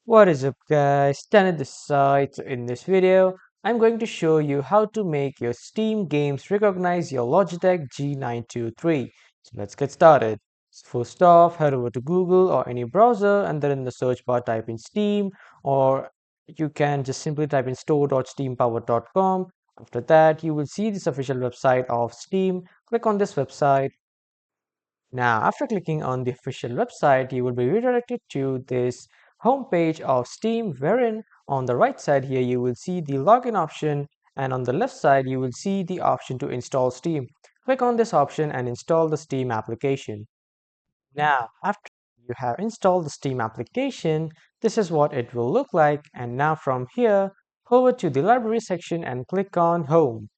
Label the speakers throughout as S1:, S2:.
S1: What is up guys, Tanit this side. So in this video, I'm going to show you how to make your Steam games recognize your Logitech G923. So let's get started. First off, head over to Google or any browser and then in the search bar type in Steam, or you can just simply type in store.steampower.com. After that, you will see this official website of Steam. Click on this website. Now, after clicking on the official website, you will be redirected to this homepage of Steam, wherein on the right side here you will see the login option, and on the left side you will see the option to install Steam. Click on this option and install the Steam application. Now, after you have installed the Steam application, this is what it will look like. And now from here, over to the library section and click on Home.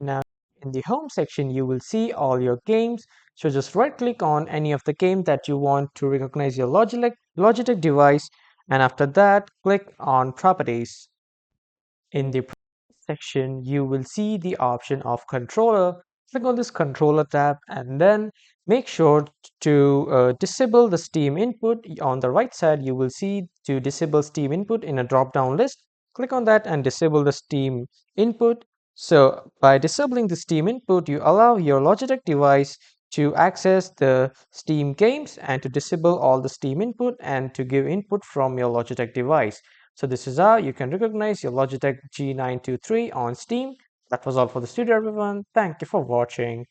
S1: Now, in the home section, you will see all your games. So just right click on any of the game that you want to recognize your Logitech device. And after that, click on properties. In the properties section, you will see the option of controller. Click on this controller tab and then make sure to disable the Steam input. On the right side, you will see to disable Steam input in a drop down list. Click on that and disable the Steam input. So by disabling the Steam input, you allow your Logitech device to access the Steam games and to disable all the Steam input and to give input from your Logitech device. So this is how you can recognize your Logitech G923 on Steam. That was all for this video everyone. Thank you for watching.